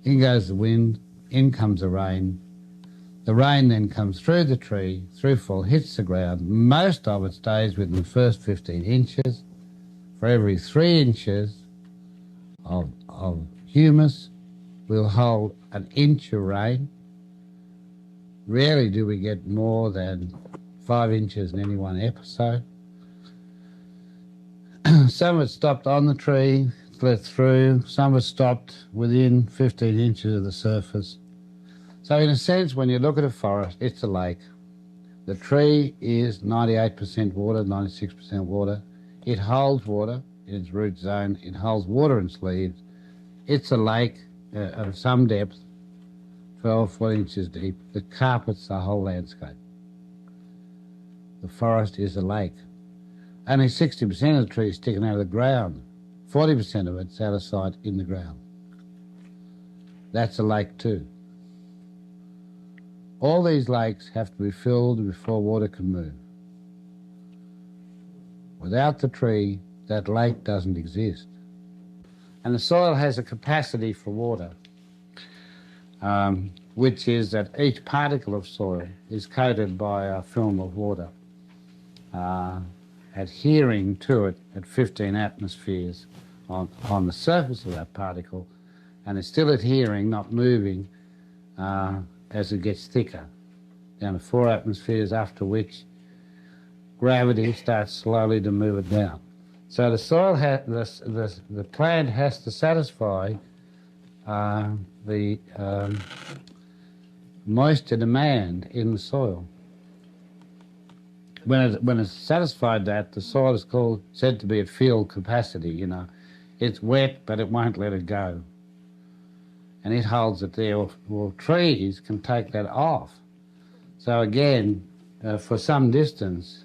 in goes the wind, in comes the rain. The rain then comes through the tree, through fall, hits the ground. Most of it stays within the first 15 inches. For every 3 inches of humus, we'll hold an inch of rain. Rarely do we get more than 5 inches in any one episode. Some of it stopped on the tree, let through. Some of it stopped within 15 inches of the surface. So in a sense, when you look at a forest, it's a lake. The tree is 98% water, 96% water. It holds water in its root zone. It holds water in its leaves. It's a lake of some depth, 12, 14 inches deep, that carpets the whole landscape. The forest is a lake. Only 60% of the trees sticking out of the ground. 40% of it's out of sight in the ground. That's a lake too. All these lakes have to be filled before water can move. Without the tree, that lake doesn't exist. And the soil has a capacity for water, which is that each particle of soil is coated by a film of water, adhering to it at 15 atmospheres on the surface of that particle, and it's still adhering, not moving, as it gets thicker, down to 4 atmospheres, after which gravity starts slowly to move it down. So the soil, the plant has to satisfy the moisture demand in the soil. When it's satisfied that, the soil is said to be at field capacity. You know, it's wet, but it won't let it go, and it holds it there. Well, trees can take that off. So again, for some distance,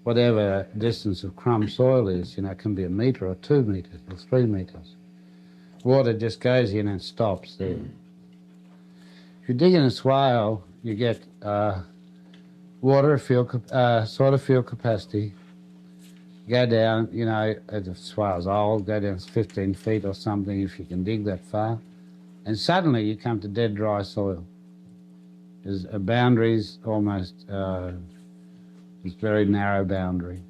whatever distance of crumb soil is, you know, it can be 1 metre or 2 metres or 3 metres. Water just goes in and stops there. If you dig in a swale, you get water sort of field capacity. Go down, you know, if the swale's old, go down 15 feet or something if you can dig that far, and suddenly you come to dead dry soil. There's a boundary's almost, this very narrow boundary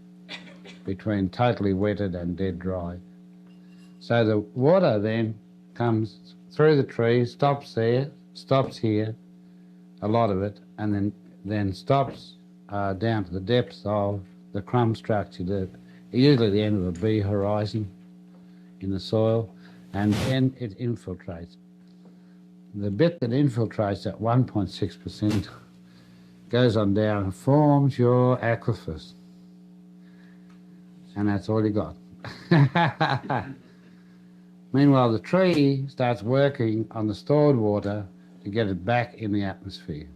between totally wetted and dead dry. So the water then comes through the tree, stops there, stops here, a lot of it, and then stops down to the depths of the crumb structure, usually the end of a B horizon in the soil, and then it infiltrates. The bit that infiltrates, at 1.6%, goes on down and forms your aquifers. And that's all you got. Meanwhile, the tree starts working on the stored water to get it back in the atmosphere.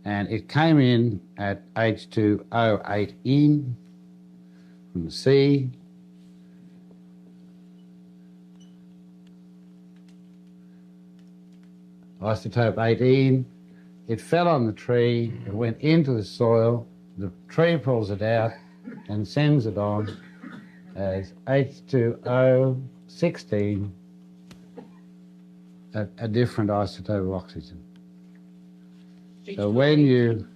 And it came in at H2O8 from the sea. Isotope 18. It fell on the tree, it went into the soil, the tree pulls it out and sends it on as H2O16, a different isotope of oxygen. So when you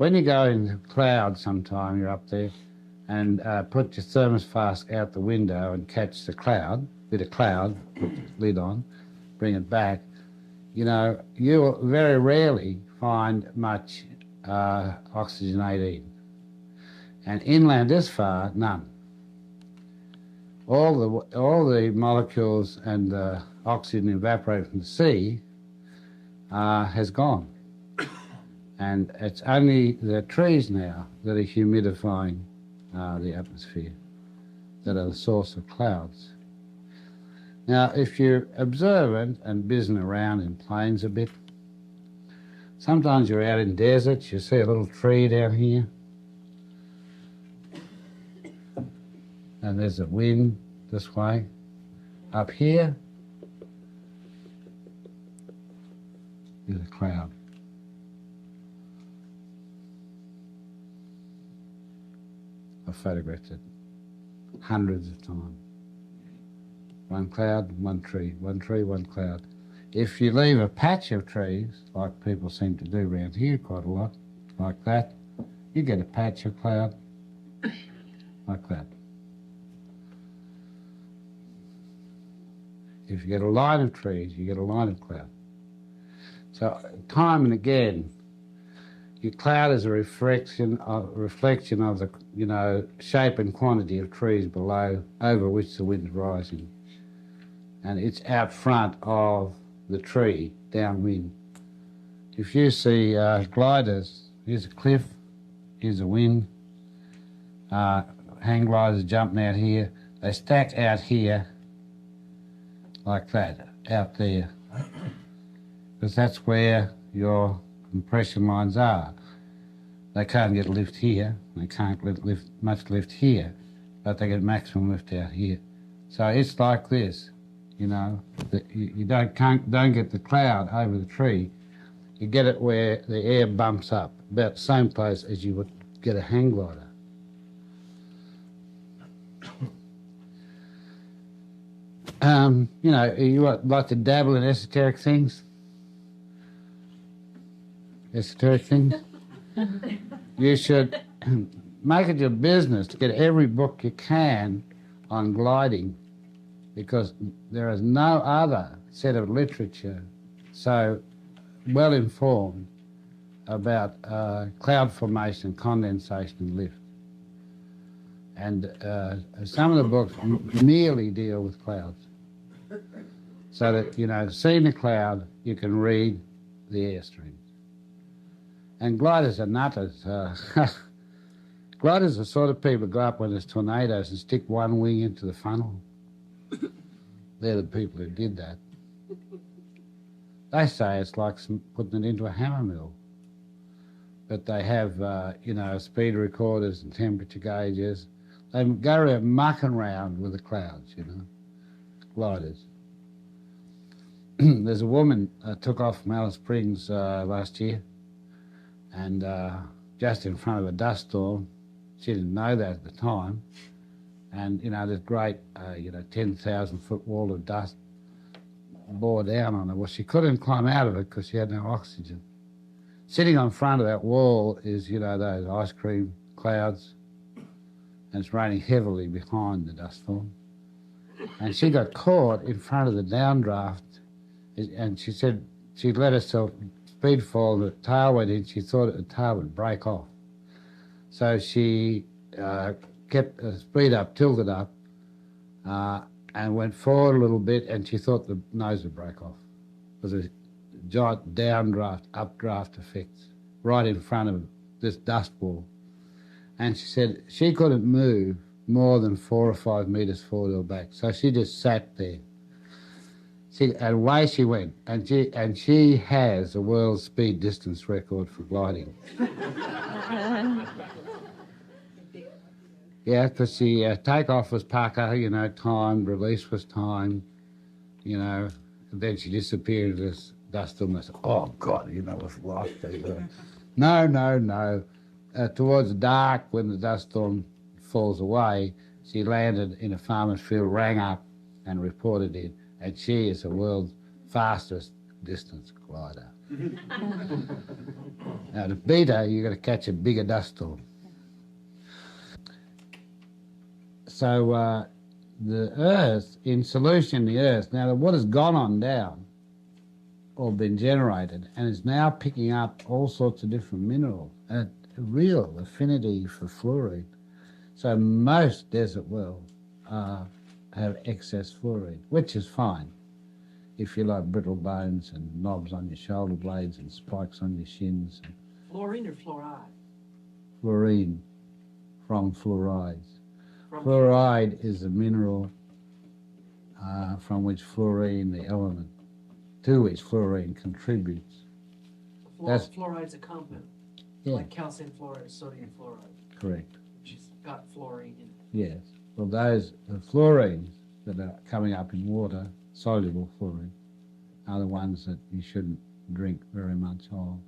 go in the cloud sometime, you're up there, and put your thermos flask out the window and catch the cloud, bit of cloud, put the lid on, bring it back, you know, you'll very rarely find much oxygen 18. And inland this far, none. All the molecules and the oxygen evaporated from the sea has gone. And it's only the trees now that are humidifying the atmosphere, that are the source of clouds. Now, if you're observant and buzzing around in plains a bit, sometimes you're out in deserts, you see a little tree down here, and there's a wind this way. Up here is a cloud. I've photographed it hundreds of times. one cloud, one tree, one tree, one cloud. If you leave a patch of trees, like people seem to do around here quite a lot, like that, you get a patch of cloud like that. If you get a line of trees, you get a line of cloud. So time and again, your cloud is a reflection of the, you know, shape and quantity of trees below over which the wind's rising. And it's out front of the tree, downwind. If you see gliders, here's a cliff, here's a wind, hang gliders jumping out here, they stack out here like that, out there, because that's where your compression lines are. They can't get lift here, they can't get much lift here, but they get maximum lift out here. So it's like this. You know, you don't get the cloud over the tree. You get it where the air bumps up, about the same place as you would get a hang glider. You know, you like to dabble in esoteric things? Esoteric things? You should make it your business to get every book you can on gliding, because there is no other set of literature so well informed about cloud formation, condensation and lift. And some of the books merely deal with clouds. So that, you know, seeing the cloud, you can read the airstreams. And gliders are nutters. Gliders are the sort of people who go up when there's tornadoes and stick one wing into the funnel. They're the people who did that. They say it's like putting it into a hammer mill. But they have, you know, speed recorders and temperature gauges. They go around mucking around with the clouds, you know, gliders. There's a woman took off from Alice Springs last year, and just in front of a dust storm. She didn't know that at the time. And, you know, this great, 10,000-foot wall of dust bore down on her. Well, she couldn't climb out of it because she had no oxygen. Sitting on front of that wall is, you know, those ice cream clouds, and it's raining heavily behind the dust storm. And she got caught in front of the downdraft, and she said she let herself speed fall, the tail went in, she thought the tail would break off. So she kept the speed up, tilted up, and went forward a little bit, and she thought the nose would break off. There was a giant downdraft, updraft effects right in front of this dust wall. And she said she couldn't move more than 4 or 5 metres forward or back. So she just sat there. And away she went. And she has a world speed distance record for gliding. Yeah, because she takeoff was pucker, you know, timed, release was timed, you know, and then she disappeared into this dust storm. I said, oh, God, you know, what's life to No. Towards dark, when the dust storm falls away, she landed in a farmer's field, rang up and reported it, and she is the world's fastest distance glider. Now, to beat her, you've got to catch a bigger dust storm. So the Earth, in solution, the Earth, now the water's gone on down or been generated and is now picking up all sorts of different minerals and a real affinity for fluoride. So most desert wells have excess fluoride, which is fine if you like brittle bones and knobs on your shoulder blades and spikes on your shins. Fluorine or fluoride? Fluorine from fluorides. Fluoride is a mineral from which fluorine, the element to which fluorine contributes. Fluoride's a compound, yeah. Like calcium fluoride, sodium fluoride. Correct. Which has got fluorine in it. Yes. Well, those fluorines that are coming up in water, soluble fluorine, are the ones that you shouldn't drink very much of.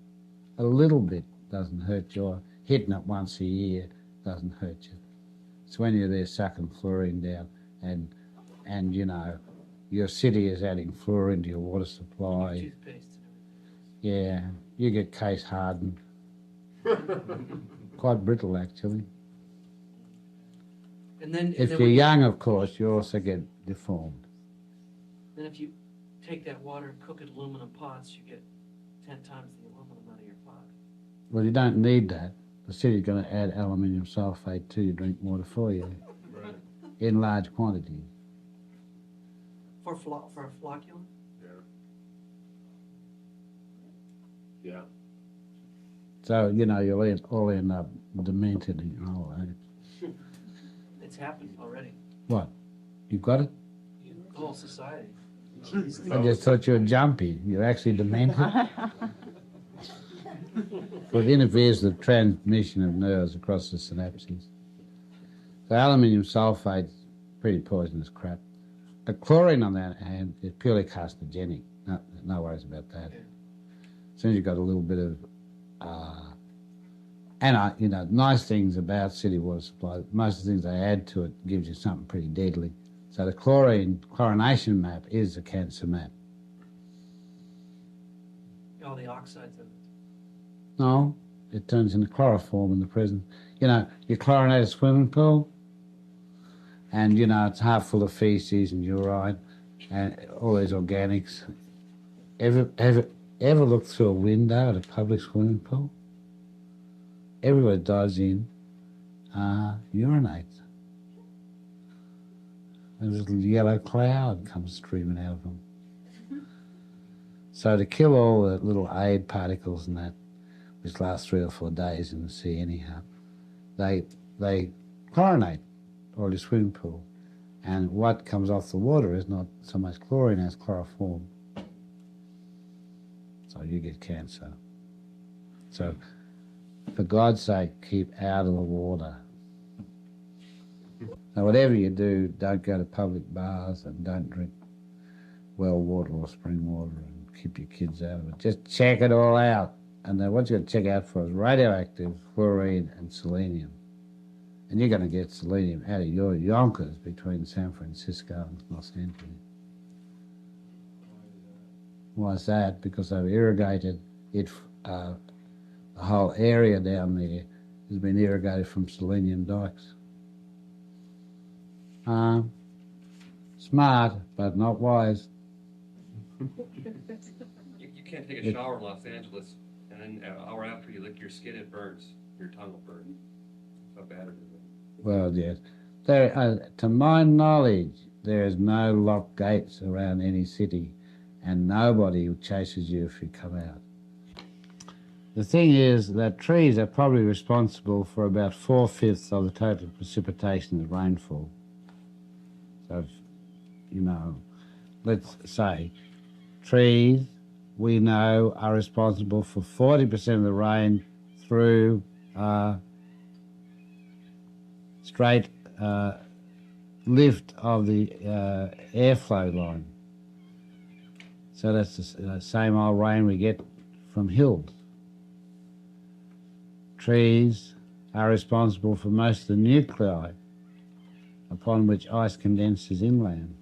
A little bit doesn't hurt you. Hitting it once a year doesn't hurt you. It's when you're there sucking fluorine down and, you know, your city is adding fluorine to your water supply. Toothpaste and Yeah, you get case hardened. Quite brittle, actually. everything. And then If when you're you- young, of course, you also get deformed. Then if you take that water and cook it in aluminum pots, you get 10 times the aluminum out of your pot. Well, you don't need that. The city's going to add aluminium sulfate to your drink water for you Right. in large quantities. For a flocculent? Yeah. So, you know, you'll all end up demented in your old age. It's happened already. What? You got it? The whole society. I just thought you were jumpy. You're actually demented. Well, it interferes with the transmission of nerves across the synapses. So aluminium sulfate's pretty poisonous crap. The chlorine, on the other hand, is purely carcinogenic. No worries about that. Yeah. As soon as you've got a little bit of, you know, nice things about city water supply, most of the things they add to it gives you something pretty deadly. So the chlorination map is a cancer map. All the oxides of it. No, it turns into chloroform in the prison. You know, you chlorinate a swimming pool, and, you know, it's half full of feces and urine and all these organics. Ever look through a window at a public swimming pool? Everybody dives in, urinates. And a little yellow cloud comes streaming out of them. So to kill all the little aid particles and that, which last 3 or 4 days in the sea anyhow, they chlorinate all your swimming pool. And what comes off the water is not so much chlorine as chloroform. So you get cancer. So for God's sake, keep out of the water. So whatever you do, don't go to public baths and don't drink well water or spring water, and keep your kids out of it. Just check it all out. And then what you've got to check out for is radioactive, fluorine and selenium. And you're going to get selenium out of your Yonkers between San Francisco and Los Angeles. Why is that? Because they've irrigated it, the whole area down there has been irrigated from selenium dikes. Smart, but not wise. You can't take a shower in Los Angeles, and then an hour after you lick your skin, it burns. Your tongue will burn. How bad it is. Well, yes. There, to my knowledge, there is no locked gates around any city, and nobody chases you if you come out. The thing is that trees are probably responsible for about 4/5 of the total precipitation of rainfall. So, you know, let's say trees, we know, are responsible for 40% of the rain through straight lift of the airflow line. So that's the same old rain we get from hills. Trees are responsible for most of the nuclei upon which ice condenses inland.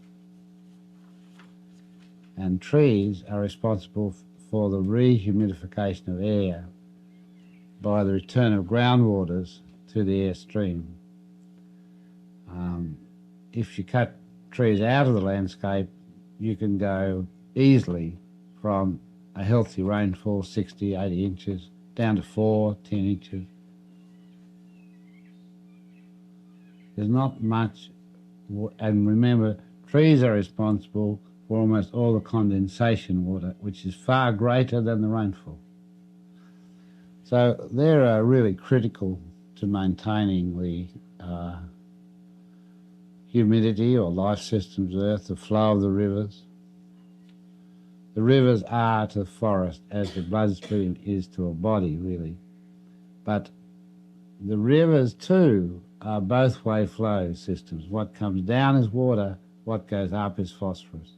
And trees are responsible for the rehumidification of air by the return of groundwaters to the airstream. If you cut trees out of the landscape, you can go easily from a healthy rainfall, 60, 80 inches, down to 4, 10 inches. There's not much, and remember, trees are responsible for almost all the condensation water, which is far greater than the rainfall. So they're really critical to maintaining the humidity or life systems of Earth, the flow of the rivers. The rivers are to the forest as the bloodstream is to a body, really. But the rivers, too, are both-way flow systems. What comes down is water, what goes up is phosphorus.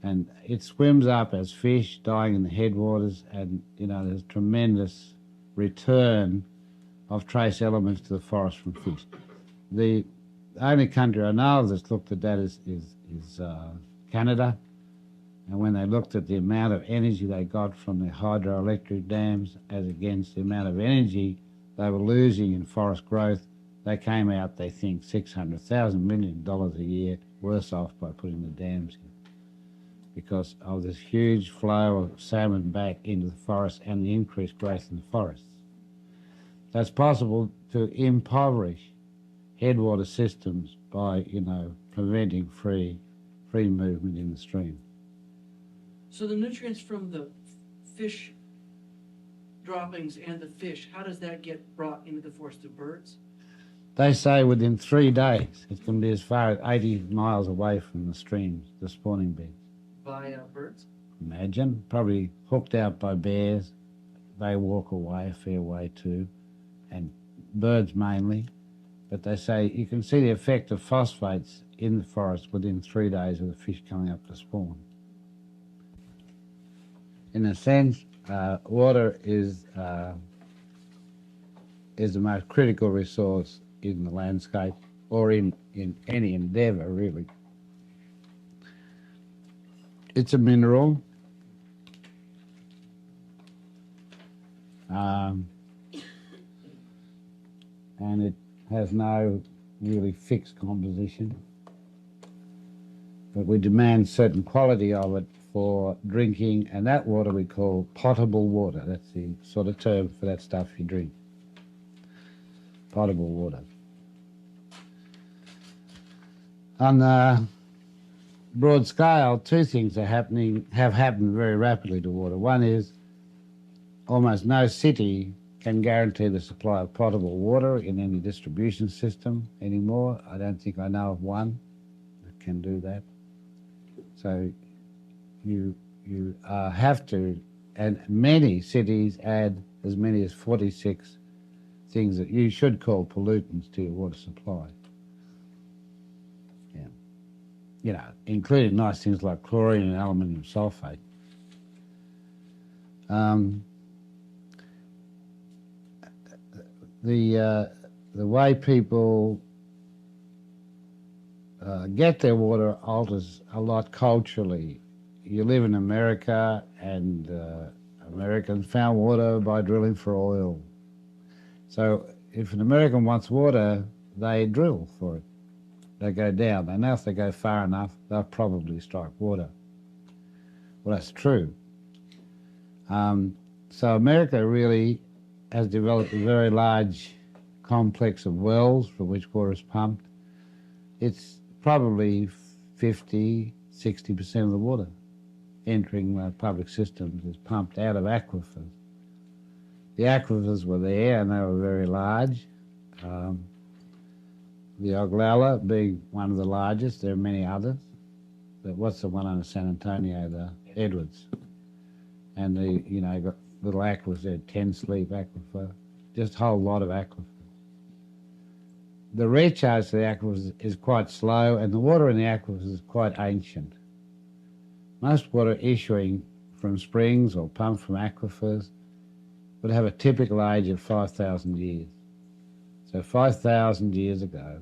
And it swims up as fish dying in the headwaters, and, you know, there's tremendous return of trace elements to the forest from fish. The the only country I know of that's looked at that is Canada. And when they looked at the amount of energy they got from their hydroelectric dams as against the amount of energy they were losing in forest growth, they came out, they think, $600,000 million a year worse off by putting the dams in because of this huge flow of salmon back into the forest and the increased growth in the forests. So it's possible to impoverish headwater systems by, preventing free movement in the stream. So the nutrients from the fish droppings and the fish, how does that get brought into the forest to birds? They say within 3 days it can be as far as 80 miles away from the streams, the spawning beds. By birds? Imagine, probably hooked out by bears. They walk away a fair way too, and birds mainly. But they say you can see the effect of phosphates in the forest within 3 days of the fish coming up to spawn. In a sense, water is the most critical resource in the landscape or in any endeavour, really. It's a mineral. And it has no really fixed composition. But we demand certain quality of it for drinking, and that water we call potable water. That's the sort of term for that stuff you drink. Potable water. On a broad scale, two things have happened very rapidly to water. One is almost no city can guarantee the supply of potable water in any distribution system anymore. I don't think I know of one that can do that. So you have to, and many cities add as many as 46 things that you should call pollutants to your water supply. Yeah. Including nice things like chlorine and aluminium sulfate. The way people get their water alters a lot culturally. You live in America, and Americans found water by drilling for oil. So if an American wants water, they drill for it. They go down. They know if they go far enough, they'll probably strike water. Well, that's true. So America really has developed a very large complex of wells from which water is pumped. It's probably 50, 60% of the water entering public systems is pumped out of aquifers. The aquifers were there and they were very large. The Oglala being one of the largest. There are many others. But what's the one under San Antonio? The Edwards. And got little aquifers there, 10 Sleep Aquifer, just a whole lot of aquifers. The recharge to the aquifers is quite slow, and the water in the aquifers is quite ancient. Most water issuing from springs or pumped from aquifers would have a typical age of 5,000 years. So 5,000 years ago,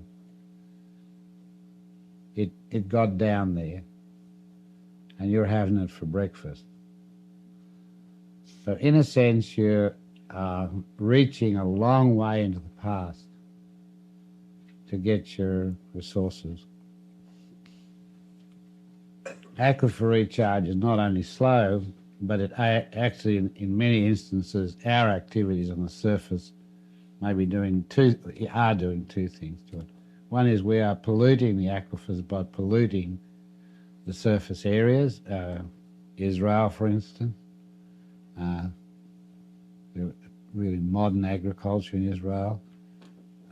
it got down there, and you're having it for breakfast. So in a sense, you're reaching a long way into the past to get your resources. Aquifer recharge is not only slow, but it actually, in many instances, our activities on the surface may be doing two things to it. One is we are polluting the aquifers by polluting the surface areas. Israel, for instance, really modern agriculture in Israel.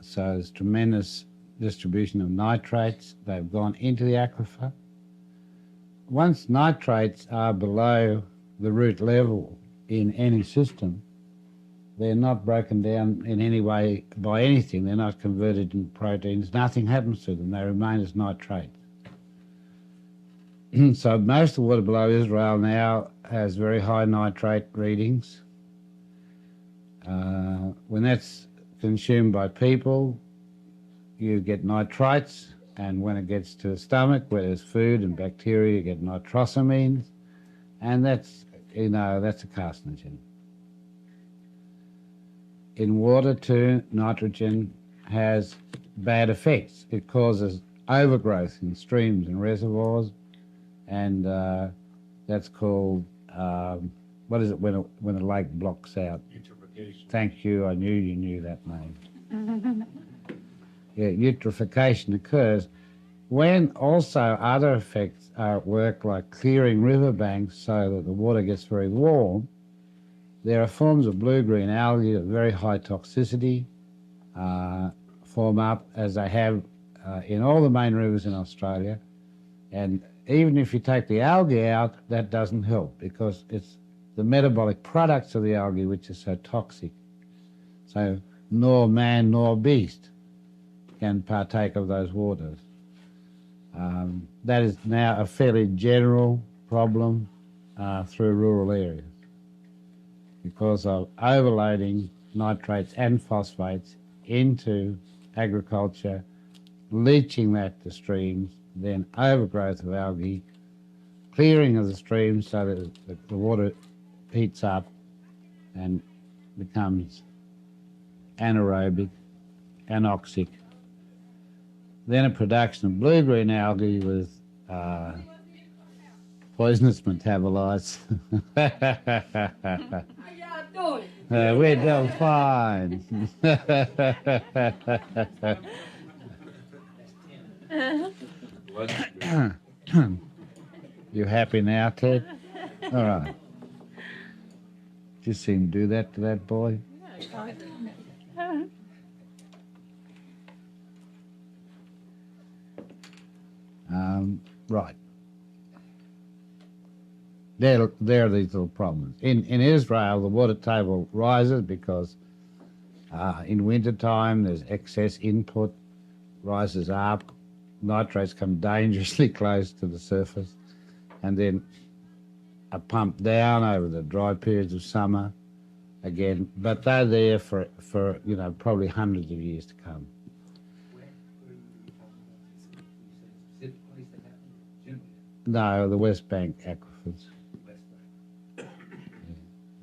So there's tremendous distribution of nitrates. They've gone into the aquifer. Once nitrates are below the root level in any system, they're not broken down in any way by anything. They're not converted into proteins. Nothing happens to them. They remain as nitrates. So most of the water below Israel now has very high nitrate readings. When that's consumed by people, you get nitrates, and when it gets to the stomach where there's food and bacteria, you get nitrosamines, and that's a carcinogen. In water too, nitrogen has bad effects. It causes overgrowth in streams and reservoirs, and that's called, what is it when a lake blocks out? Eutrophication. Thank you, I knew you knew that name. Yeah, eutrophication occurs when also other effects are at work, like clearing riverbanks so that the water gets very warm. There are forms of blue-green algae of very high toxicity form up, as they have in all the main rivers in Australia. And even if you take the algae out, that doesn't help, because it's the metabolic products of the algae which are so toxic. So nor man nor beast can partake of those waters. That is now a fairly general problem through rural areas because of overloading nitrates and phosphates into agriculture, leaching that to streams, then overgrowth of algae, clearing of the streams so that the water heats up and becomes anaerobic, anoxic. Then a production of blue-green algae with poisonous metabolites. We're doing fine. You happy now, Ted? All right. Just seem to do that to that boy. Right. There are these little problems. In Israel, the water table rises because in winter time there's excess input, rises up, nitrates come dangerously close to the surface, and then are pumped down over the dry periods of summer again. But they're there for probably hundreds of years to come. No, the West Bank aquifers.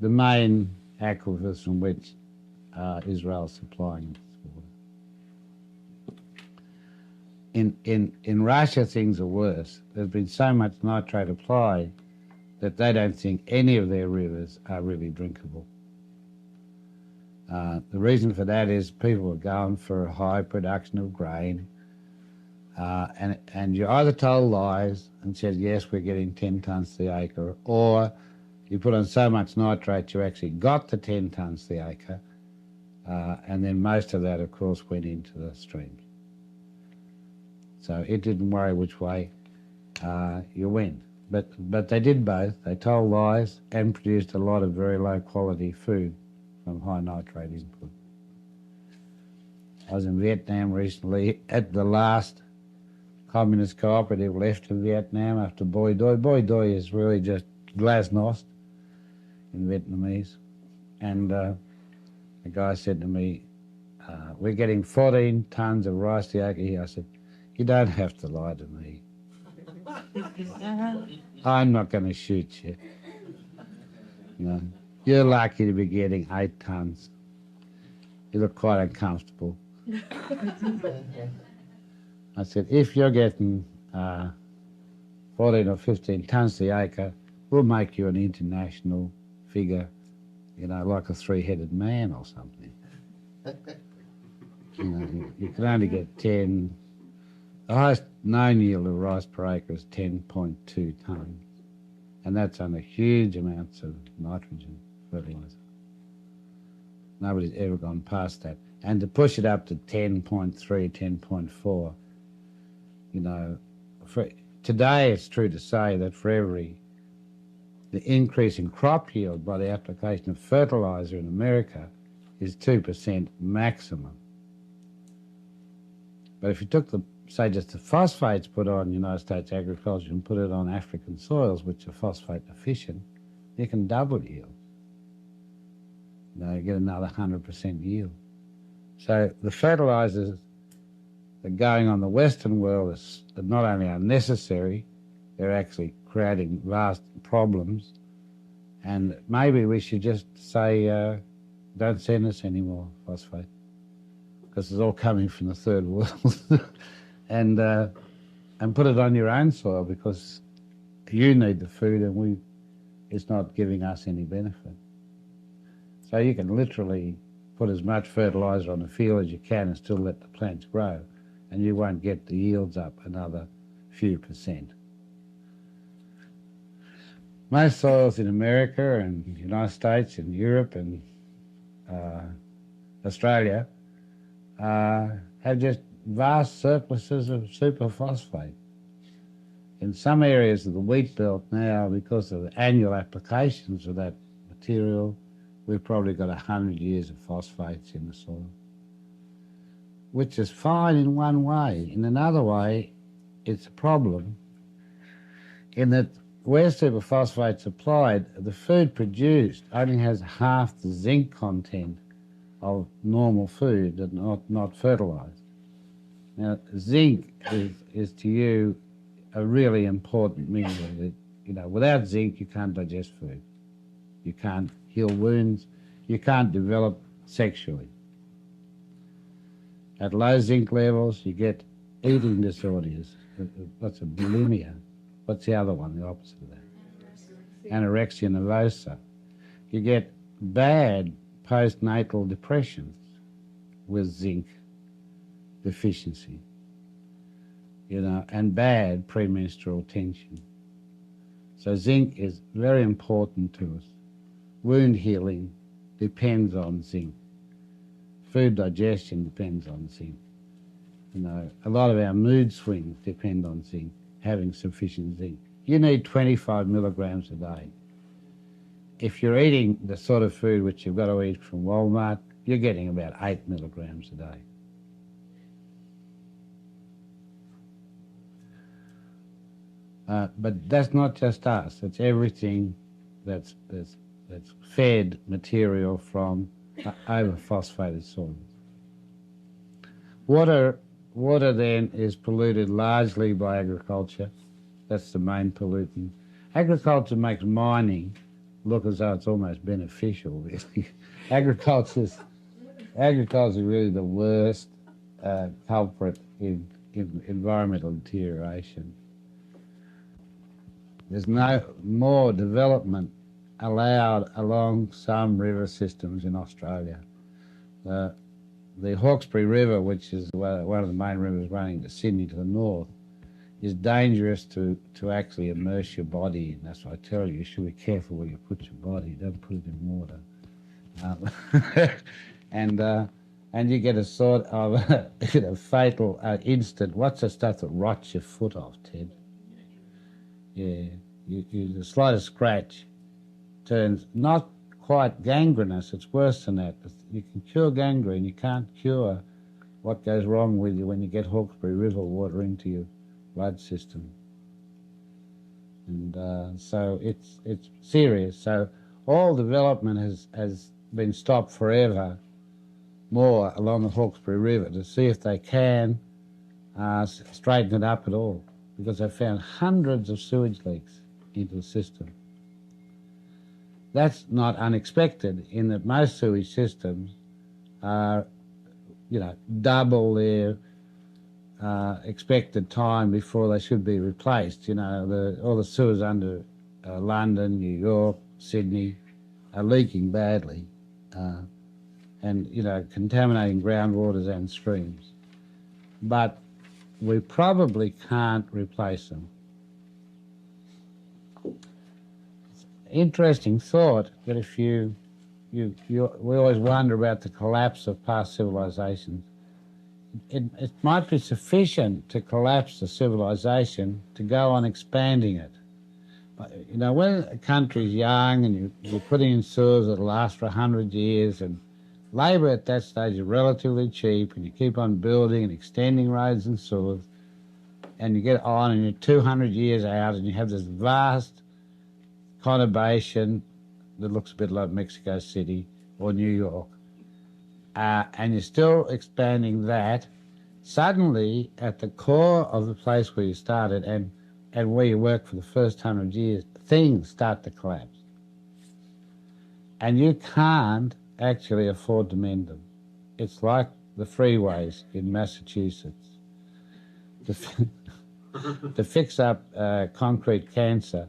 The main aquifers from which Israel is supplying its water. In Russia, things are worse. There's been so much nitrate applied that they don't think any of their rivers are really drinkable. The reason for that is people are going for a high production of grain, and you either told lies and said, yes, we're getting 10 tonnes to the acre, or you put on so much nitrate you actually got the 10 tonnes to the acre, and then most of that, of course, went into the streams. So it didn't worry which way you went. But they did both. They told lies and produced a lot of very low quality food from high nitrate input. I was in Vietnam recently at the last communist cooperative left of Vietnam after Boi Doi. Boi Doi is really just glasnost in Vietnamese. And the guy said to me, we're getting 14 tonnes of rice to acre here. I said, you don't have to lie to me. I'm not going to shoot you. You're lucky to be getting 8 tonnes. You look quite uncomfortable. I said, if you're getting 14 or 15 tonnes to the acre, we'll make you an international figure, like a 3-headed man or something. You can only get 10. The highest known yield of rice per acre is 10.2 tonnes, and that's on a huge amounts of nitrogen fertiliser. Nobody's ever gone past that. And to push it up to 10.3, 10.4, today it's true to say that for the increase in crop yield by the application of fertiliser in America is 2% maximum. But if you took just the phosphates put on United States agriculture and put it on African soils, which are phosphate efficient, you can double yield. You get another 100% yield. So the fertilisers that going on the Western world is not only unnecessary, they're actually creating vast problems. And maybe we should just say, don't send us any more phosphate, because it's all coming from the third world. and put it on your own soil, because you need the food and it's not giving us any benefit. So you can literally put as much fertiliser on the field as you can and still let the plants grow, and you won't get the yields up another few percent. Most soils in America and the United States and Europe and Australia have just vast surpluses of superphosphate. In some areas of the wheat belt now, because of the annual applications of that material, we've probably got 100 years of phosphates in the soil, which is fine in one way. In another way, it's a problem in that where superphosphate's applied, the food produced only has half the zinc content of normal food and not fertilised. Now, zinc is to you a really important mineral. Without zinc, you can't digest food. You can't heal wounds. You can't develop sexually. At low zinc levels, you get eating disorders. What's a bulimia? What's the other one, the opposite of that? Anorexia nervosa. You get bad postnatal depressions with zinc deficiency, and bad premenstrual tension. So zinc is very important to us. Wound healing depends on zinc. Food digestion depends on zinc. A lot of our mood swings depend on zinc, having sufficient zinc. You need 25 milligrams a day. If you're eating the sort of food which you've got to eat from Walmart, you're getting about 8 milligrams a day. But that's not just us. It's everything that's fed material from overphosphated soils. Water then is polluted largely by agriculture. That's the main pollutant. Agriculture makes mining look as though it's almost beneficial, really. Agriculture's really the worst culprit in environmental deterioration. There's no more development allowed along some river systems in Australia. The Hawkesbury River, which is one of the main rivers running to Sydney to the north, is dangerous to actually immerse your body in. That's why I tell you, you should be careful where you put your body. Don't put it in water. And you get a sort of fatal instant. What's the stuff that rots your foot off, Ted? Yeah, the slightest scratch turns not quite gangrenous. It's worse than that. You can cure gangrene. You can't cure what goes wrong with you when you get Hawkesbury River water into your blood system. And so it's serious. So all development has been stopped forever more along the Hawkesbury River to see if they can straighten it up at all, because they found hundreds of sewage leaks into the system. That's not unexpected, in that most sewage systems are, double their expected time before they should be replaced. All the sewers under London, New York, Sydney are leaking badly and contaminating groundwaters and streams. But we probably can't replace them. Interesting thought that if we always wonder about the collapse of past civilizations. It might be sufficient to collapse the civilization to go on expanding it. But, when a country's young and you're putting in sewers that last for 100 years, and labour at that stage is relatively cheap, and you keep on building and extending roads and sewers, and you get on and you're 200 years out and you have this vast conurbation that looks a bit like Mexico City or New York, and you're still expanding that, suddenly at the core of the place where you started and where you work for the first 100 years, things start to collapse. And you can't actually afford to mend them. It's like the freeways in Massachusetts. To fix up concrete cancer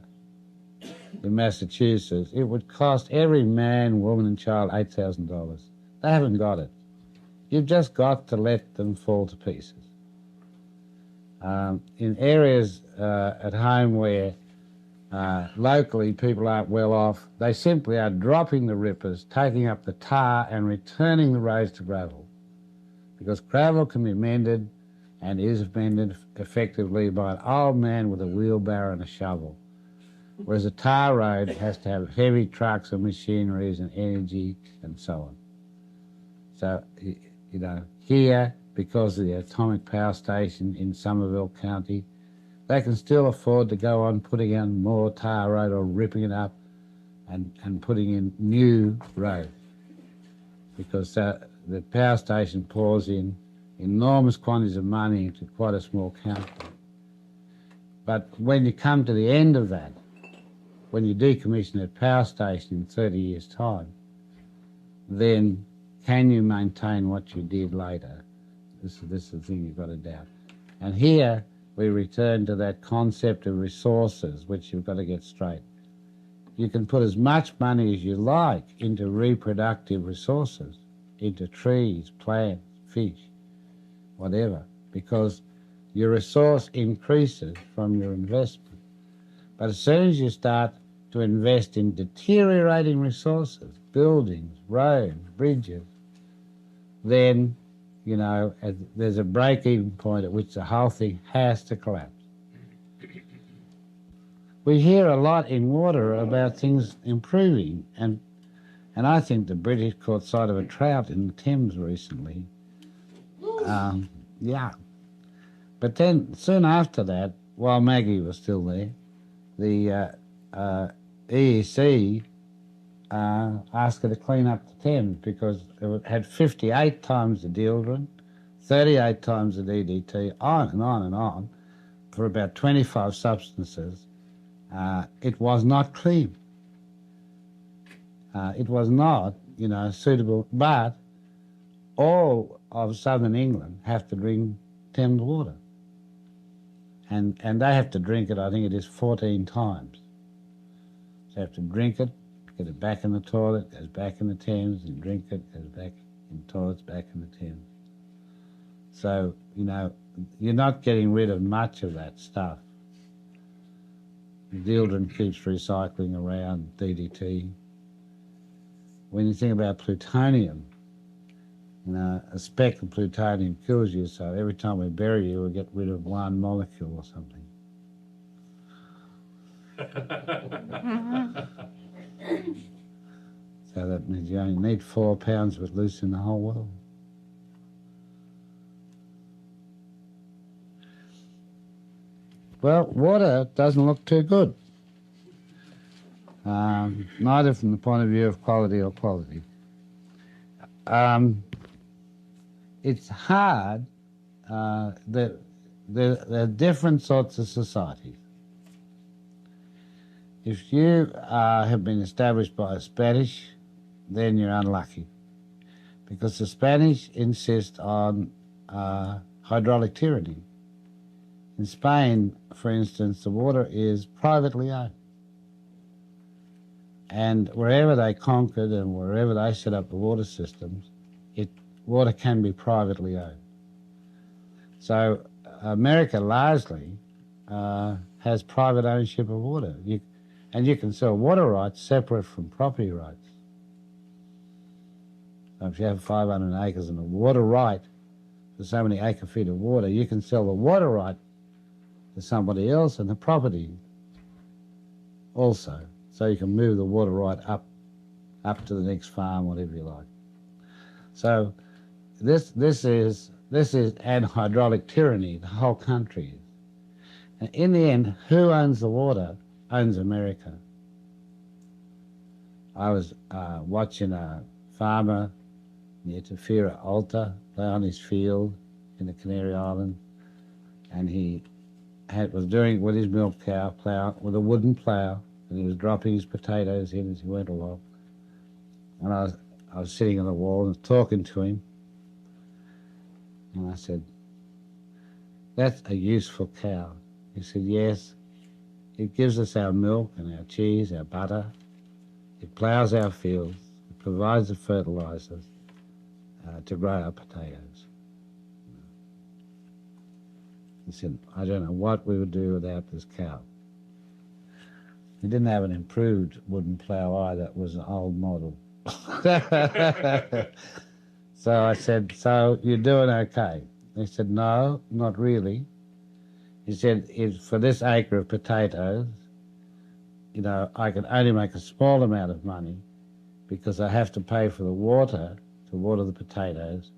in Massachusetts, it would cost every man, woman and child $8,000. They haven't got it. You've just got to let them fall to pieces. In areas at home where locally people aren't well off, they simply are dropping the rippers, taking up the tar and returning the roads to gravel. Because gravel can be mended and is mended effectively by an old man with a wheelbarrow and a shovel. Whereas a tar road has to have heavy trucks and machineries and energy and so on. So, you know, here, because of the atomic power station in Somerville County, they can still afford to go on putting in more tar road or ripping it up and putting in new road. Because the power station pours in enormous quantities of money into quite a small county. But when you come to the end of that, when you decommission that power station in 30 years' time, then can you maintain what you did later? This is the thing you've got to doubt. And here we return to that concept of resources, which you've got to get straight. You can put as much money as you like into reproductive resources, into trees, plants, fish, whatever, because your resource increases from your investment. But as soon as you start to invest in deteriorating resources, buildings, roads, bridges, then, you know, there's a break-even point at which the whole thing has to collapse. We hear a lot in water about things improving, and I think the British caught sight of a trout in the Thames recently. Yeah. But then soon after that, while Maggie was still there, the EEC asked her to clean up the Thames because it had 58 times the deodorant, 38 times the DDT, on and on and on, for about 25 substances. It was not clean. It was not, you know, suitable, but all of southern England have to drink Thames water. And they have to drink it, I think it is 14 times. So they have to drink it, get it back in the toilet, goes back in the Thames, and drink it, goes back in the toilets, back in the Thames. So, you know, you're not getting rid of much of that stuff. The deodorant keeps recycling around, DDT. When you think about plutonium, you know, a speck of plutonium kills you, so every time we bury you, we get rid of one molecule or something. So that means you only need 4 pounds with loose in the whole world. Well, water doesn't look too good, neither from the point of view of quality or quality. It's hard. There are different sorts of societies. If you have been established by the Spanish, then you're unlucky, because the Spanish insist on hydraulic tyranny. In Spain, for instance, the water is privately owned. And wherever they conquered and wherever they set up the water systems, water can be privately owned. So America largely has private ownership of water. And you can sell water rights separate from property rights. So if you have 500 acres and a water right for so many acre feet of water, you can sell the water right to somebody else and the property also. So you can move the water right up to the next farm, whatever you like. So this is an hydraulic tyranny, the whole country is. And in the end, who owns the water owns America. I was watching a farmer near Tafira Alta play on his field in the Canary Islands, and he was doing it with his milk cow plough, with a wooden plough, and he was dropping his potatoes in as he went along. And I was sitting on the wall and talking to him, and I said, "That's a useful cow." He said, "Yes, it gives us our milk and our cheese, our butter. It ploughs our fields. It provides the fertilizers to grow our potatoes." He said, "I don't know what we would do without this cow." He didn't have an improved wooden plough either. It was an old model. So I said, "So you're doing okay?" He said, "No, not really." He said, "For this acre of potatoes, I can only make a small amount of money because I have to pay for the water to water the potatoes,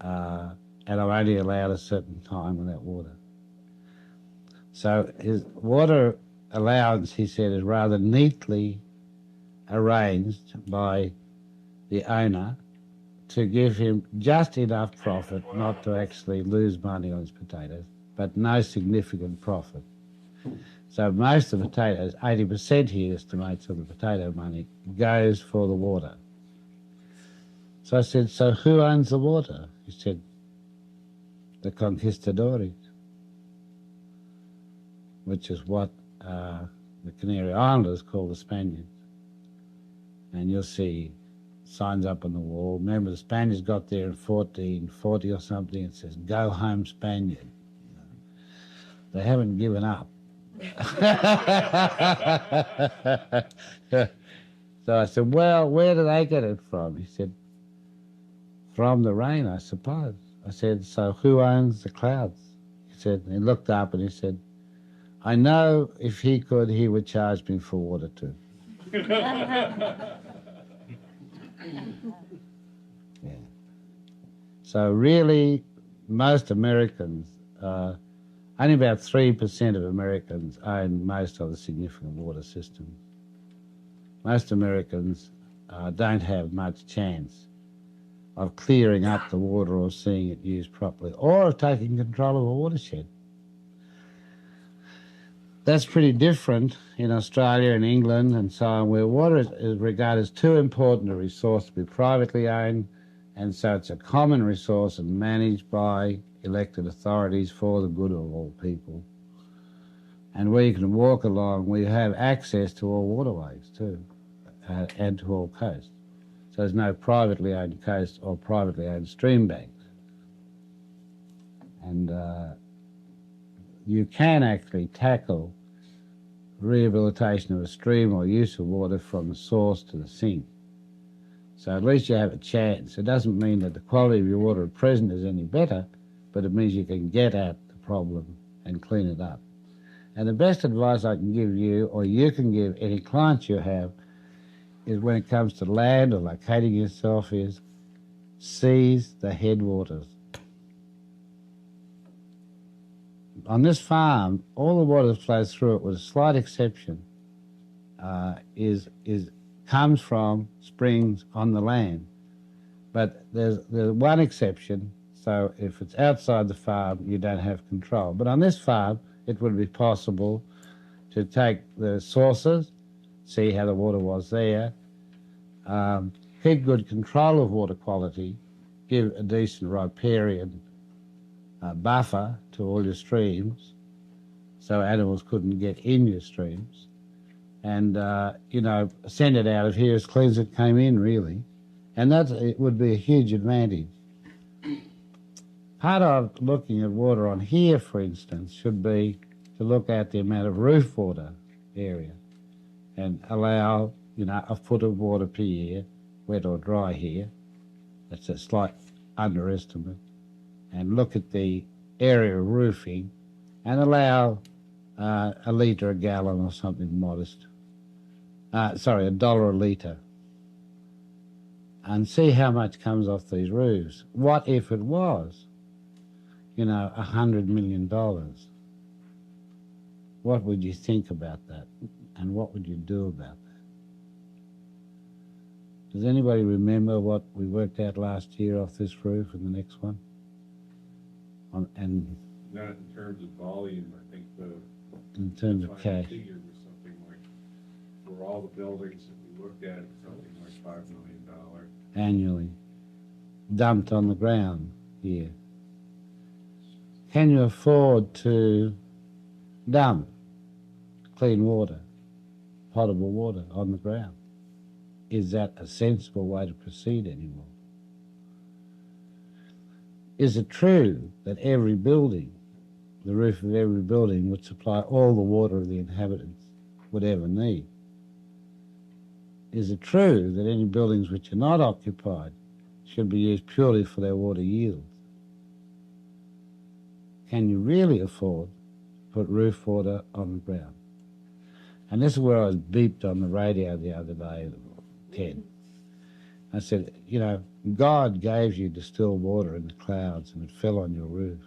and I'm only allowed a certain time on that water." So his water allowance, he said, is rather neatly arranged by the owner to give him just enough profit not to actually lose money on his potatoes, but no significant profit. So most of the potatoes, 80% he estimates of the potato money, goes for the water. So I said, "So who owns the water?" He said, "The conquistadores," which is what the Canary Islanders call the Spaniards. And you'll see signs up on the wall. Remember, the Spaniards got there in 1440 or something. It says, "Go home, Spaniard." They haven't given up. So I said, "Well, where do they get it from?" He said, "From the rain, I suppose." I said, "So who owns the clouds?" He said, he looked up and he said, "I know if he could, he would charge me for water too." Yeah. So really, most Americans, only about 3% of Americans own most of the significant water systems. Most Americans don't have much chance of clearing up the water or seeing it used properly, or of taking control of a watershed. That's pretty different in Australia and England and so on, where water is regarded as too important a resource to be privately owned, and so it's a common resource and managed by elected authorities for the good of all people. And where you can walk along, we have access to all waterways too, and to all coasts. So there's no privately owned coast or privately owned stream banks. And you can actually tackle rehabilitation of a stream or use of water from the source to the sink. So at least you have a chance. It doesn't mean that the quality of your water at present is any better, but it means you can get at the problem and clean it up. And the best advice I can give you, or you can give any clients you have, is when it comes to land or locating yourself, is seize the headwaters. On this farm, all the water that flows through it, with a slight exception, comes from springs on the land. But there's one exception, so if it's outside the farm, you don't have control. But on this farm, it would be possible to take the sources, see how the water was there, keep good control of water quality, give a decent riparian buffer to all your streams so animals couldn't get in your streams, and send it out of here as clean as it came in, really. And it would be a huge advantage. Part of looking at water on here, for instance, should be to look at the amount of roof water area and allow a foot of water per year, wet or dry here. That's a slight underestimate. And look at the area of roofing and allow a litre a gallon or something modest. $1 a litre. And see how much comes off these roofs. What if it was, $100 million? What would you think about that? And what would you do about that? Does anybody remember what we worked out last year off this roof and the next one? And Not in terms of volume, I think the in terms of final cash, figure was something like, for all the buildings that we looked at, something like $5 million. annually, dumped on the ground here. Can you afford to dump clean water, potable water on the ground? Is that a sensible way to proceed anymore? Is it true that every building, the roof of every building, would supply all the water the inhabitants would ever need? Is it true that any buildings which are not occupied should be used purely for their water yields? Can you really afford to put roof water on the ground? And this is where I was beeped on the radio the other day, Ted. I said, you know, God gave you distilled water in the clouds and it fell on your roof.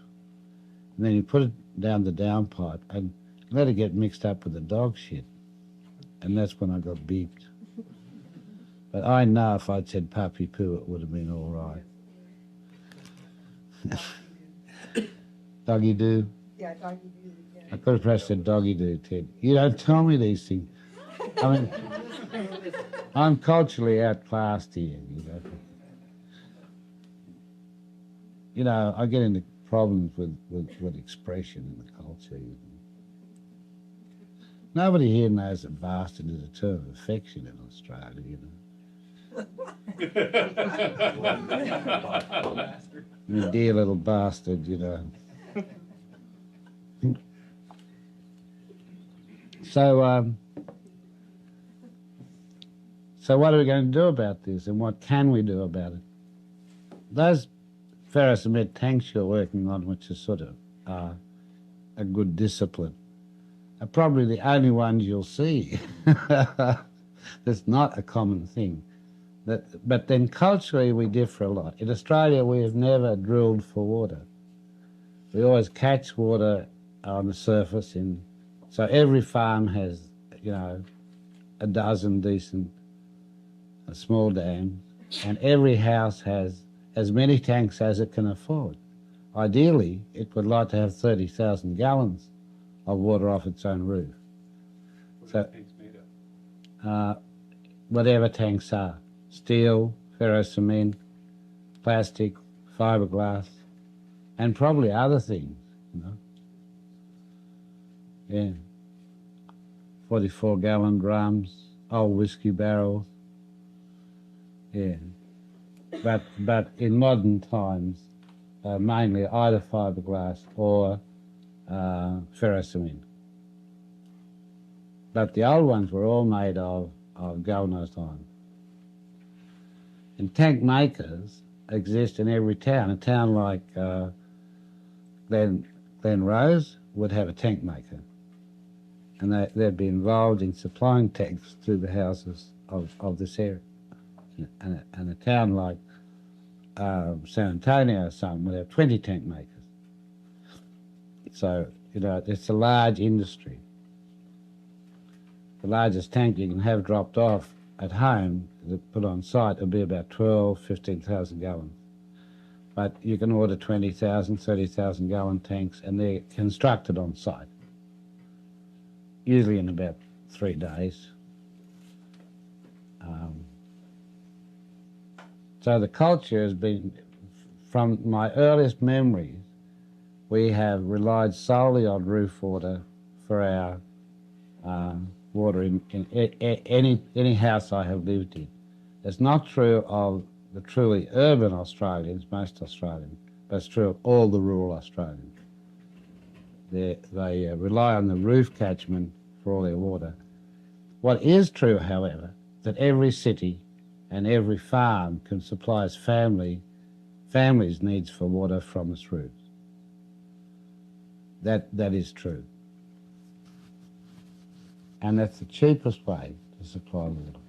And then you put it down the downpipe and let it get mixed up with the dog shit. And that's when I got beeped. But I know if I'd said puppy poo, it would have been all right. Doggy do? Yeah, doggy do. Yeah. I could have perhaps said doggy do, Ted. You don't tell me these things. I mean, I'm culturally outclassed here, you know. You know, I get into problems with expression in the culture. You know. Nobody here knows that bastard is a term of affection in Australia, you know. You dear little bastard, you know. So what are we going to do about this, and what can we do about it? Those ferrocement tanks you're working on, which is sort of a good discipline, are probably the only ones you'll see. That's not a common thing. But then culturally we differ a lot. In Australia we have never drilled for water. We always catch water on the surface, so every farm has, you know, a dozen decent small dams, and every house has as many tanks as it can afford. Ideally, it would like to have 30,000 gallons of water off its own roof. What So- are things made of? Whatever tanks are, steel, ferrocement, plastic, fiberglass, and probably other things, you know. Yeah. 44-gallon drums, old whiskey barrels. Yeah. But in modern times, mainly either fiberglass or ferrocement. But the old ones were all made of galvanised iron. And tank makers exist in every town. A town like Glen Rose would have a tank maker. And they'd be involved in supplying tanks to the houses of this area. And a town like San Antonio or something would have 20 tank makers. So, you know, it's a large industry. The largest tank you can have dropped off at home, put on site, will be about 12, 15,000 gallons. But you can order 20,000, 30,000 gallon tanks, and they're constructed on site, usually in about 3 days. So the culture has been, from my earliest memories, we have relied solely on roof water for our water in any house I have lived in. It's not true of the truly urban Australians, most Australians, but it's true of all the rural Australians. They rely on the roof catchment for all their water. What is true, however, that every city and every farm can supply its families' needs for water from its roofs. That is true. And that's the cheapest way to supply water.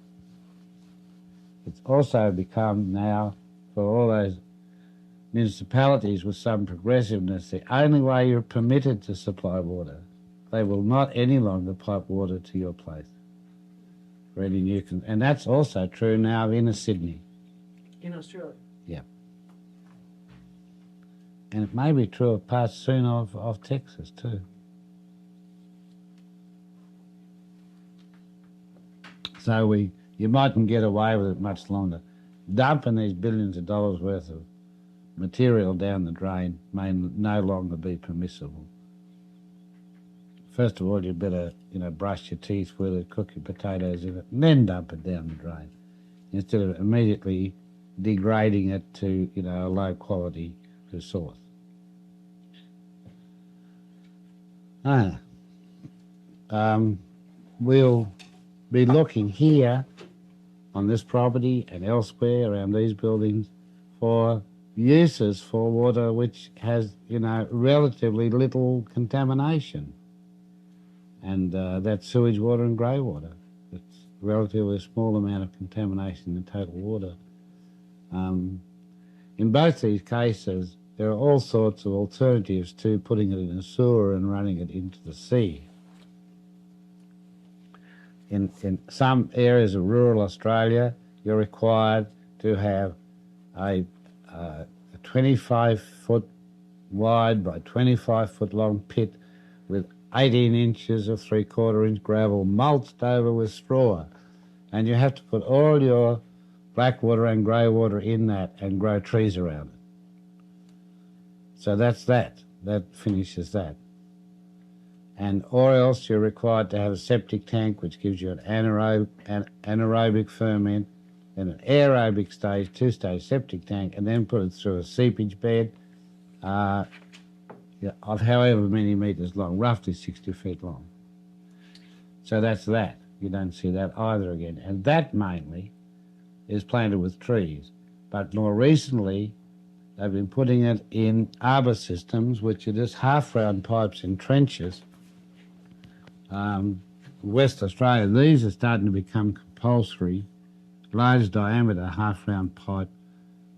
It's also become now, for all those municipalities with some progressiveness, the only way you're permitted to supply water. They will not any longer pipe water to your place. For any new and that's also true now of inner Sydney. In Australia. Yeah. And it may be true of parts soon of Texas too. So you mightn't get away with it much longer. Dumping these billions of dollars worth of material down the drain may no longer be permissible. First of all, you better, brush your teeth with it, cook your potatoes in it, and then dump it down the drain, instead of immediately degrading it to, a low quality resource. We'll be looking here on this property and elsewhere around these buildings for uses for water which has, relatively little contamination. And that's sewage water and grey water. It's a relatively small amount of contamination in total water. In both these cases, there are all sorts of alternatives to putting it in a sewer and running it into the sea. In some areas of rural Australia, you're required to have a 25-foot wide by 25-foot long pit with 18 inches of 3/4-inch gravel mulched over with straw. And you have to put all your black water and grey water in that and grow trees around it. So that's that. That finishes that. Or else you're required to have a septic tank which gives you an anaerobic ferment, then an aerobic stage, two-stage septic tank, and then put it through a seepage bed of however many metres long, roughly 60 feet long. So that's that. You don't see that either again. And that mainly is planted with trees. But more recently, they've been putting it in arbour systems, which are just half-round pipes in trenches. West Australia, these are starting to become compulsory, large diameter half-round pipe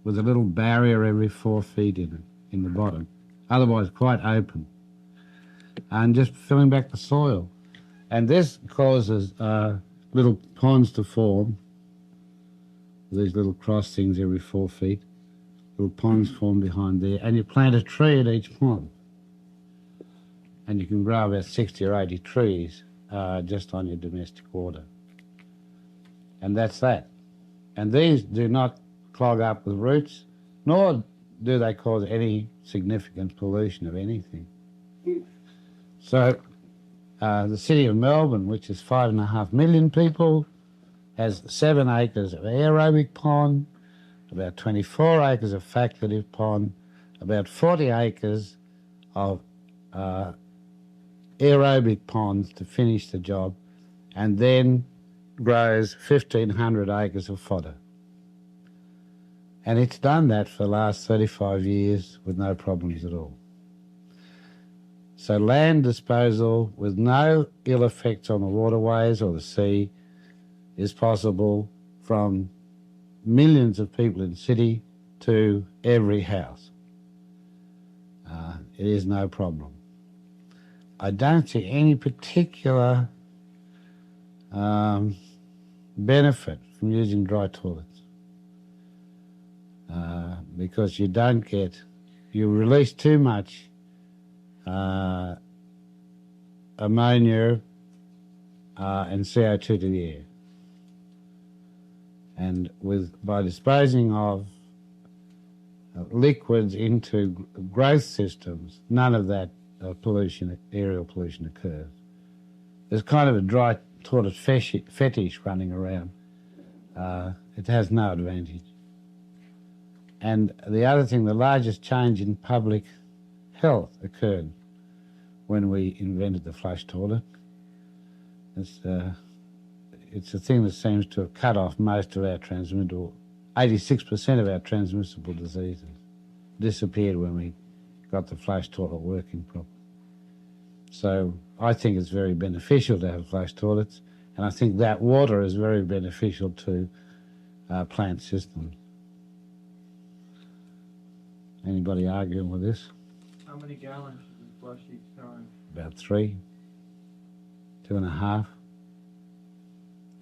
with a little barrier every 4 feet in it, in the bottom, otherwise quite open, and just filling back the soil. And this causes little ponds to form, these little cross things every 4 feet, little ponds form behind there, and you plant a tree at each pond. And you can grow about 60 or 80 trees just on your domestic water. And that's that. And these do not clog up with roots, nor do they cause any significant pollution of anything. So the city of Melbourne, which is 5.5 million people, has 7 acres of aerobic pond, about 24 acres of facultative pond, about 40 acres of aerobic ponds to finish the job, and then grows 1,500 acres of fodder. And it's done that for the last 35 years with no problems at all. So land disposal with no ill effects on the waterways or the sea is possible from millions of people in the city to every house. It is no problem. I don't see any particular benefit from using dry toilets because you release too much ammonia and CO2 to the air. And by disposing of liquids into growth systems, none of that aerial pollution occurs. There's kind of a dry toilet fetish running around. It has no advantage. And the other thing, the largest change in public health occurred when we invented the flush toilet. It's a thing that seems to have cut off most of our 86% of our transmissible diseases disappeared when we got the flush toilet working properly. So I think it's very beneficial to have flush toilets, and I think that water is very beneficial to plant systems. Anybody arguing with this? How many gallons should we flush each time? About 3, 2.5.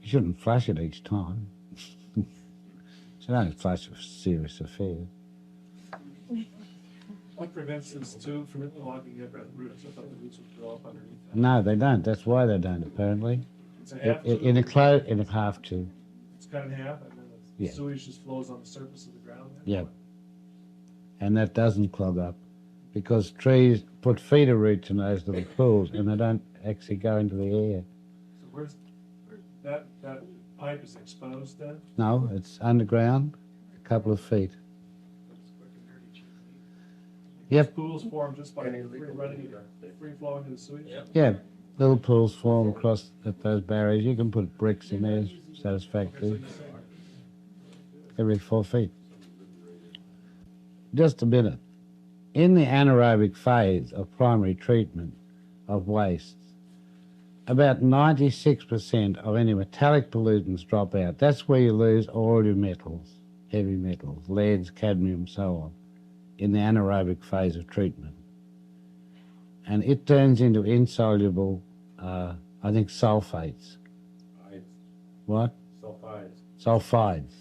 You shouldn't flush it each time. So don't flush a serious affair. What prevents this too from it clogging up at the roots? I thought the roots would grow up underneath that. No, they don't. That's why they don't, apparently. It's a half In a tube. in a half tube. It's cut in half, and then the Yeah. sewage just flows on the surface of the ground. then? Yeah. And that doesn't clog up because trees put feeder roots in those little pools and they don't actually go into the air. So that pipe is exposed then? No, it's underground, a couple of feet. Yep. These pools form just by free flowing to the sewage? Yeah, little pools form across at those barriers. You can put bricks in there, satisfactory, every 4 feet. Just a minute. In the anaerobic phase of primary treatment of wastes, about 96% of any metallic pollutants drop out. That's where you lose all your metals, heavy metals, leads, cadmium, so on, in the anaerobic phase of treatment. And it turns into insoluble, I think, sulfates. What? Sulfides.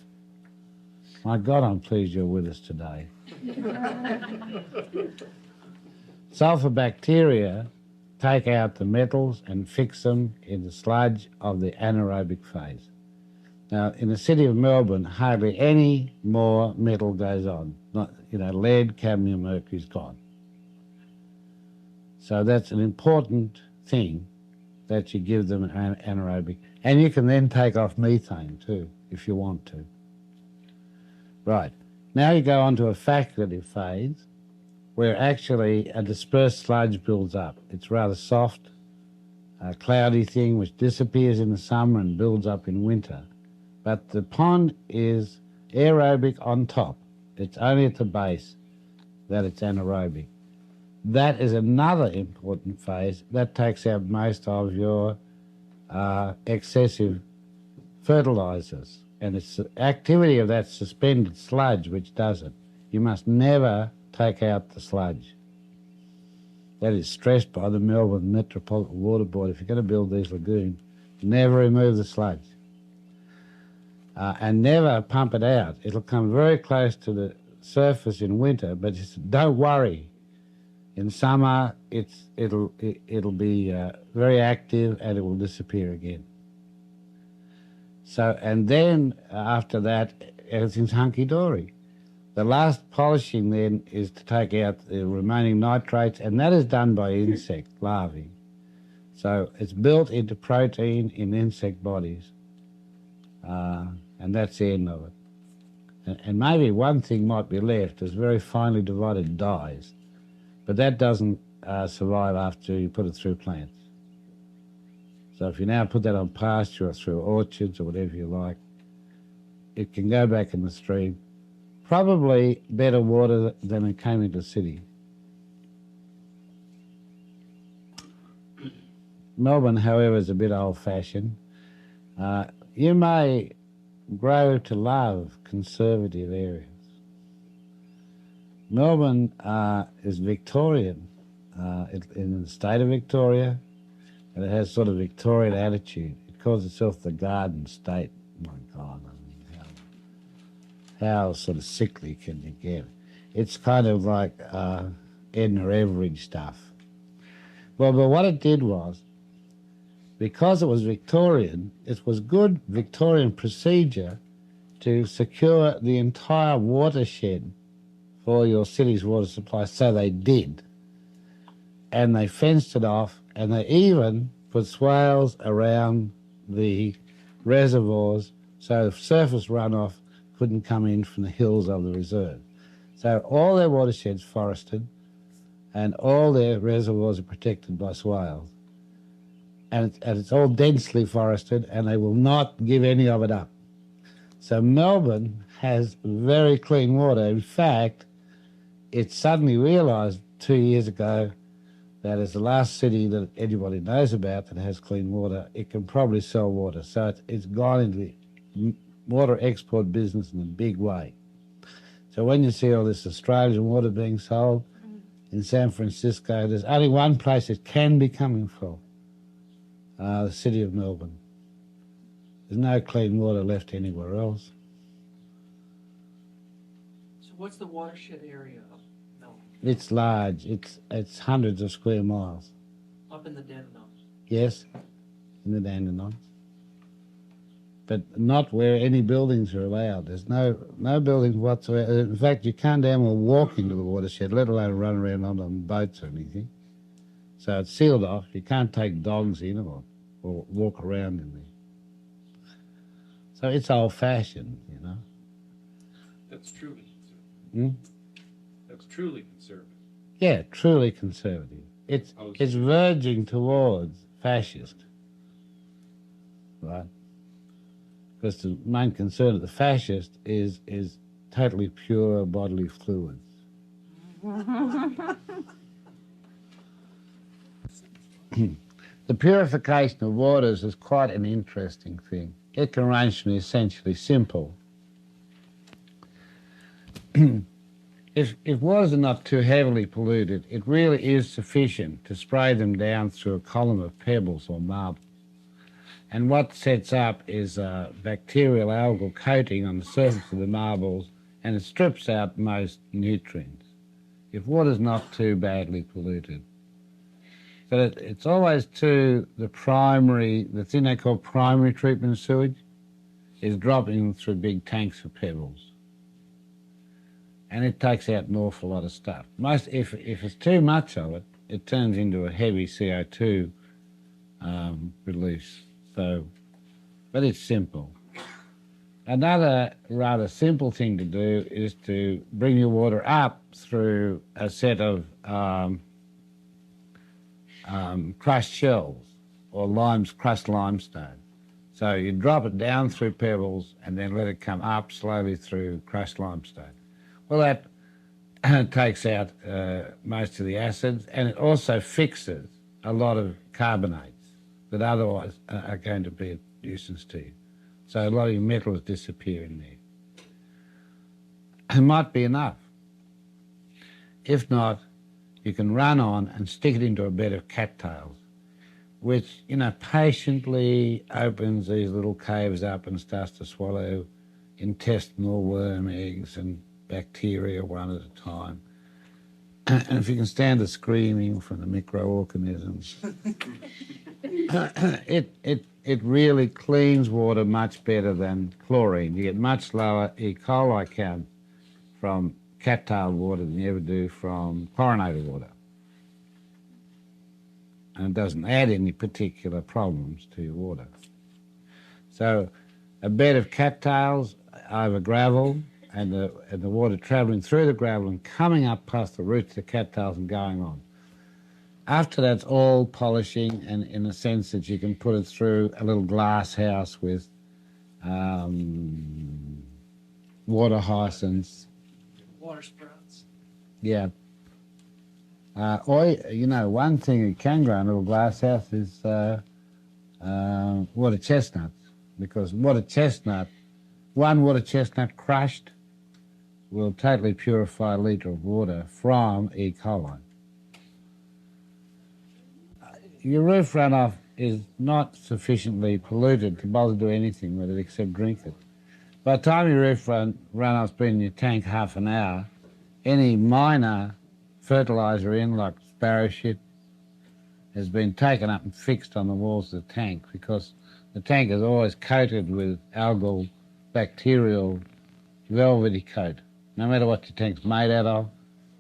My God, I'm pleased you're with us today. Sulfur bacteria take out the metals and fix them in the sludge of the anaerobic phase. Now, in the city of Melbourne, hardly any more metal goes on. Not, lead, cadmium, mercury's gone. So that's an important thing that you give them anaerobic. And you can then take off methane too, if you want to. Right. Now you go on to a facultative phase where actually a dispersed sludge builds up. It's rather soft, a cloudy thing which disappears in the summer and builds up in winter. But the pond is aerobic on top. It's only at the base that it's anaerobic. That is another important phase. That takes out most of your excessive fertilizers. And it's the activity of that suspended sludge which does it. You must never take out the sludge. That is stressed by the Melbourne Metropolitan Water Board. If you're going to build these lagoons, never remove the sludge. And never pump it out. It'll come very close to the surface in winter, but don't worry. In summer, it'll be very active and it will disappear again. So, and then after that, everything's hunky-dory. The last polishing then is to take out the remaining nitrates, and that is done by insect larvae. So it's built into protein in insect bodies, and that's the end of it. And maybe one thing might be left is very finely divided dyes, but that doesn't survive after you put it through plants. So if you now put that on pasture or through orchards or whatever you like, it can go back in the stream. Probably better water than it came into the city. Melbourne, however, is a bit old-fashioned. You may grow to love conservative areas. Melbourne is Victorian, in the state of Victoria, and it has sort of Victorian attitude. It calls itself the Garden State. My God, I mean, how sort of sickly can you get? It's kind of like Edna Everage stuff. Well, but what it did was, because it was Victorian, it was good Victorian procedure to secure the entire watershed for your city's water supply, so they did. And they fenced it off, and they even put swales around the reservoirs so surface runoff couldn't come in from the hills of the reserve. So all their watersheds forested, and all their reservoirs are protected by swales. And it's all densely forested, and they will not give any of it up. So Melbourne has very clean water. In fact, it suddenly realised 2 years ago that as the last city that anybody knows about that has clean water, it can probably sell water. So it's gone into the water export business in a big way. So when you see all this Australian water being sold in San Francisco, there's only one place it can be coming from, the city of Melbourne. There's no clean water left anywhere else. So what's the watershed area of Melbourne? It's large. It's hundreds of square miles. Up in the Dandenongs. Yes, in the Dandenongs. But not where any buildings are allowed. There's no buildings whatsoever. In fact, you can't even walk into the watershed, let alone run around on boats or anything. So it's sealed off. You can't take dogs in or walk around in there. So it's old-fashioned, you know. That's truly conservative. Hmm? That's truly conservative. Yeah, truly conservative. It's verging towards fascist, right? Because the main concern of the fascist is totally pure bodily fluids. The purification of waters is quite an interesting thing. It can range from the essentially simple. If waters are not too heavily polluted, it really is sufficient to spray them down through a column of pebbles or marble. And what sets up is a bacterial algal coating on the surface of the marbles, and it strips out most nutrients if water's not too badly polluted. But it's always the thing they call primary treatment of sewage is dropping them through big tanks of pebbles. And it takes out an awful lot of stuff. If it's too much of it, it turns into a heavy CO2 release. But it's simple. Another rather simple thing to do is to bring your water up through a set of crushed shells or crushed limestone. So you drop it down through pebbles and then let it come up slowly through crushed limestone. Well, that takes out most of the acids, and it also fixes a lot of carbonates that otherwise are going to be a nuisance to you. So a lot of your metals disappear in there. It might be enough. If not, you can run on and stick it into a bed of cattails, which, patiently opens these little caves up and starts to swallow intestinal worm eggs and bacteria one at a time. And if you can stand the screaming from the microorganisms, it really cleans water much better than chlorine. You get much lower E. coli count from cattail water than you ever do from chlorinated water. And it doesn't add any particular problems to your water. So a bed of cattails over gravel, and the water travelling through the gravel and coming up past the roots of the cattails and going on. After that's all polishing, and in the sense that you can put it through a little glass house with water hyacinths. Water sprouts. Yeah. One thing you can grow in a little glass house is water chestnuts, because one water chestnut crushed will totally purify a litre of water from E. coli. Your roof runoff is not sufficiently polluted to bother to do anything with it except drink it. By the time your roof runoff's been in your tank half an hour, any minor fertiliser in, like sparrow shit, has been taken up and fixed on the walls of the tank, because the tank is always coated with algal, bacterial, velvety coat. No matter what your tank's made out of,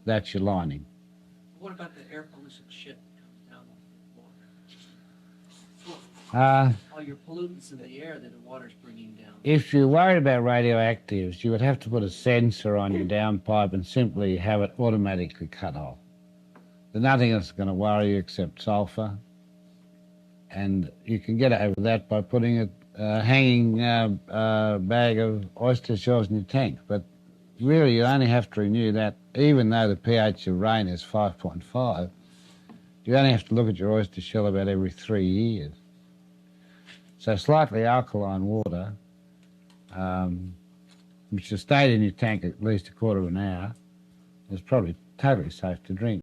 that's your lining. What about the air pollution shit that comes down the water? All your pollutants in the air that the water's bringing down. If you're worried about radioactives, you would have to put a sensor on your downpipe and simply have it automatically cut off. There's nothing that's going to worry you except sulphur. And you can get over that by putting a hanging bag of oyster shells in your tank. But really, you only have to renew that, even though the pH of rain is 5.5. You only have to look at your oyster shell about every 3 years. So slightly alkaline water, which has stayed in your tank at least a quarter of an hour, is probably totally safe to drink.